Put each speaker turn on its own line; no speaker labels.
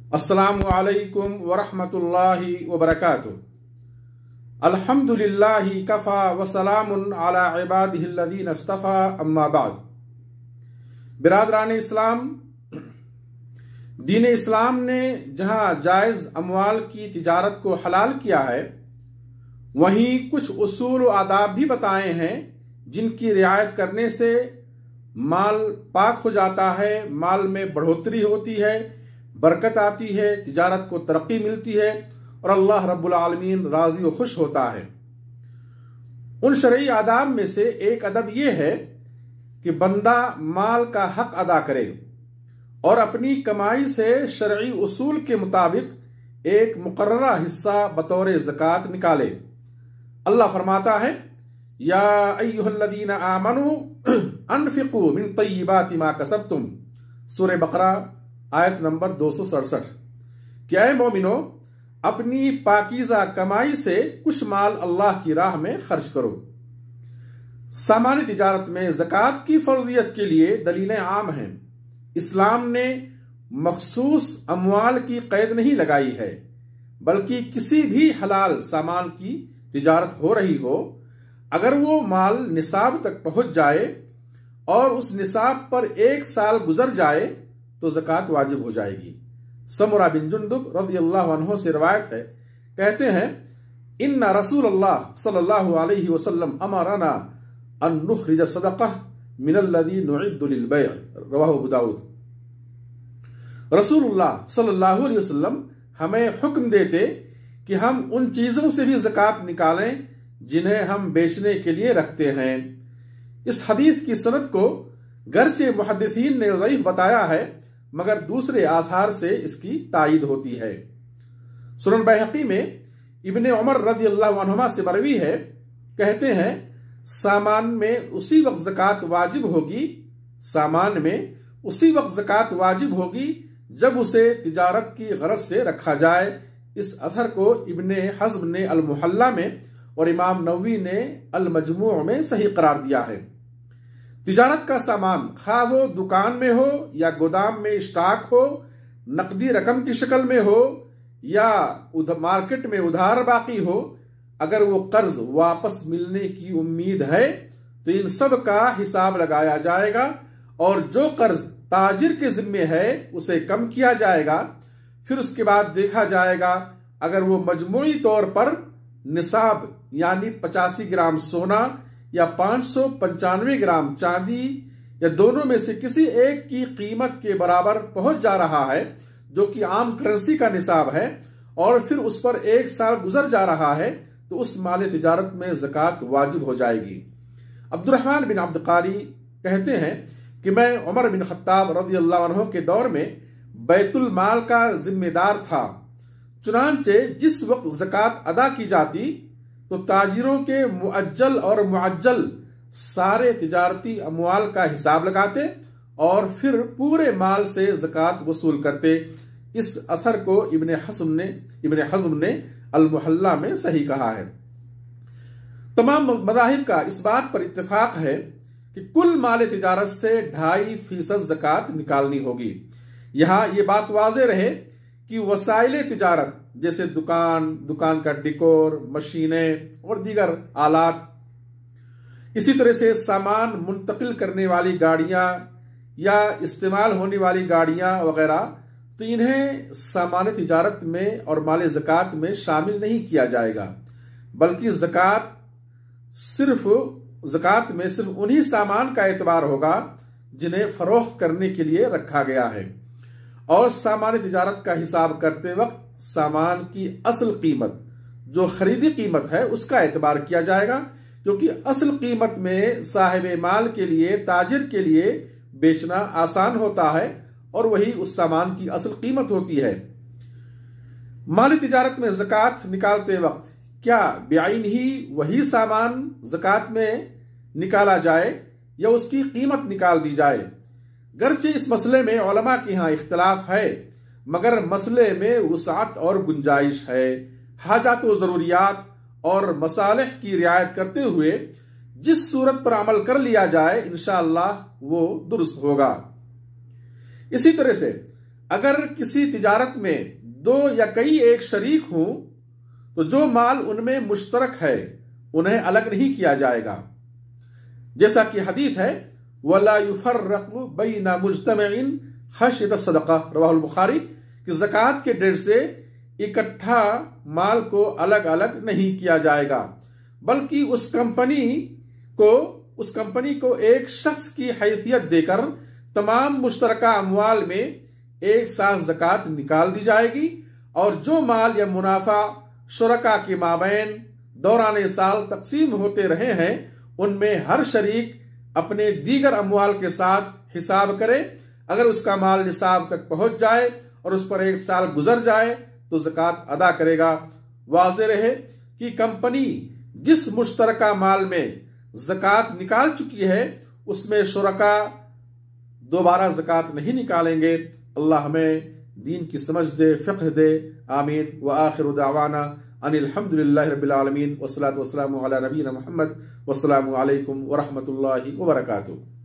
अस्सलामु अलैकुम वरहमतुल्लाहि वबरकातुहू। अल्हम्दुलिल्लाहि कफ़ा व सलामुन अला इबादिहिल्लज़ीना इस्तफ़ा अम्मा बाद। बिरादरान इस्लाम, दीन इस्लाम ने जहां जायज अमवाल की तिजारत को हलाल किया है, वहीं कुछ उसूल व आदाब भी बताए हैं जिनकी रियायत करने से माल पाक हो जाता है, माल में बढ़ोतरी होती है, बरकत आती है, तिजारत को तरक्की मिलती है और अल्लाह रब्बुल आलमीन राजी व खुश होता है। उन शरई आदाब में से एक अदब यह है कि बंदा माल का हक अदा करे और अपनी कमाई से शरई उसूल के मुताबिक एक मुकर्ररा हिस्सा बतौर ज़कात निकाले। अल्लाह फरमाता है, या अय्युहल्लज़ीना आमनू अनफिकू मिन तय्यिबाति मा कसबतुम, सूरह बकरा आयत नंबर 267। क्या है मोमिनो, अपनी पाकीज़ा कमाई से कुछ माल अल्लाह की राह में खर्च करो। सामान्य तिजारत में ज़कात की फर्जियत के लिए दलीलें आम हैं। इस्लाम ने मखसूस अमवाल की कैद नहीं लगाई है, बल्कि किसी भी हलाल सामान की तिजारत हो रही हो, अगर वो माल निसाब तक पहुंच जाए और उस निसाब पर 1 साल गुजर जाए तो ज़कात वाजिब हो जाएगी। समुरा बिन जुंदुब रज़ियल्लाहु अन्हु से रिवायत है, कहते हैं, इन्ना रसूलल्लाह सल्लल्लाहु अलैहि वसल्लम अमरना अन नुखरिज सदक़ह मिनल्लज़ी नुइद्दु लिल-बैअ, रवाहु अबू दाऊद। रसूलुल्लाह सल्लल्लाहु अलैहि वसल्लम हमें हुक्म देते कि हम उन चीजों से भी ज़कात निकालें जिन्हें हम बेचने के लिए रखते हैं। इस हदीस की सनद को गर्चे मुहद्दिसीन ने ज़ईफ बताया है, मगर दूसरे आधार से इसकी तायीद होती है। सुनन बैहक़ी में इब्ने उमर रज़ियल्लाहु अन्हुमा से मरवी है, कहते हैं, सामान में उसी वक्त ज़कात वाजिब होगी, सामान में उसी वक्त ज़कात वाजिब होगी जब उसे तिजारत की गरज से रखा जाए। इस अथर को इब्ने हज़्म ने अल मुहल्ला में और इमाम नववी ने अल मजमू में सही करार दिया है। तिजारत का सामान खा वो दुकान में हो या गोदाम में स्टॉक हो, नकदी रकम की शक्ल में हो या मार्केट में उधार बाकी हो, अगर वो कर्ज वापस मिलने की उम्मीद है तो इन सब का हिसाब लगाया जाएगा और जो कर्ज ताजिर के जिम्मे है उसे कम किया जाएगा। फिर उसके बाद देखा जाएगा अगर वो मजमूई तौर पर निसाब यानी 85 ग्राम सोना या 595 ग्राम चांदी या दोनों में से किसी एक की कीमत के बराबर पहुंच जा रहा है, जो कि आम करेंसी का निसाब है, और फिर उस पर 1 साल गुजर जा रहा है, तो उस माल तिजारत में ज़कात वाजिब हो जाएगी। अब्दुर्रहमान बिन अब्द कारी कहते हैं कि मैं उमर बिन खत्ताब रज़ियल्लाहु अन्हु के दौर में बैतुल माल का जिम्मेदार था। चुनांचे जिस वक्त ज़कात अदा की जाती तो ताजिरों के मुअज्जल और मुअज्जल सारे तिजारती अमवाल का हिसाब लगाते और फिर पूरे माल से ज़कात वसूल करते। इस अथर को इब्ने हज़्म ने अल मुहल्ला में सही कहा है। तमाम मज़ाहिब का इस बात पर इत्तेफाक है कि कुल माल तिजारत से 2.5% ज़कात निकालनी होगी। यहां ये बात वाज़े रहे कि वसाइले तिजारत जैसे दुकान का डिकोर, मशीनें और दीगर आलात, इसी तरह से सामान मुंतकिल करने वाली गाड़ियां या इस्तेमाल होने वाली गाड़ियां वगैरह, तो इन्हें सामान्य तिजारत में और माल ज़कात में शामिल नहीं किया जाएगा, बल्कि ज़कात में सिर्फ उन्हीं सामान का एतबार होगा जिन्हें फरोख्त करने के लिए रखा गया है। और सामान्य तिजारत का हिसाब करते वक्त सामान की असल कीमत, जो खरीदी कीमत है, उसका एतबार किया जाएगा, क्योंकि असल कीमत में साहिबे माल के लिए, ताजिर के लिए बेचना आसान होता है और वही उस सामान की असल कीमत होती है। माली तिजारत में ज़कात निकालते वक्त क्या बेआइन ही वही सामान ज़कात में निकाला जाए या उसकी कीमत निकाल दी जाए? गर्चे इस मसले में उलमा के यहाँ इख्तिलाफ है, मगर मसले में वुसाअत और गुंजाइश है। हाजात व ज़रूरियात और मसालिह की रियायत करते हुए जिस सूरत पर अमल कर लिया जाए इंशाअल्लाह वो दुरुस्त होगा। इसी तरह से अगर किसी तिजारत में दो या कई एक शरीक हों तो जो माल उनमें मुश्तरक है उन्हें अलग नहीं किया जाएगा। जैसा कि हदीस है, वला युफर्रक़ु बैना मुज्तमईन खश्यत सदका, रवाहुल बुखारी, कि ज़कात के ढेर से इकट्ठा माल को अलग अलग नहीं किया जाएगा, बल्कि उस कंपनी को एक शख्स की हैसियत देकर तमाम मुश्तरका अमवाल में एक साथ ज़कात निकाल दी जाएगी, और जो माल या मुनाफा शुरका के माबैन दौरान साल तकसीम होते रहे हैं उनमें हर शरीक अपने दीगर अमवाल के साथ हिसाब करे। अगर उसका माल निसाब तक पहुंच जाए और उस पर एक साल गुजर जाए तो ज़कात अदा करेगा। वाज़ेह रहे कि कंपनी जिस मुश्तरका माल में ज़कात निकाल चुकी है उसमें शुरका दोबारा ज़कात नहीं निकालेंगे। अल्लाह हमें दीन की समझ दे, फ़िक़्ह दे। आमीन। व आखिरु दावाना अनिल हम्दुलिल्लाहि रब्बिल आलमीन वस्सलातु वस्सलामु अला नबीना मुहम्मद वस्सलामु अलैकुम व रहमतुल्लाहि व बरकातुहू।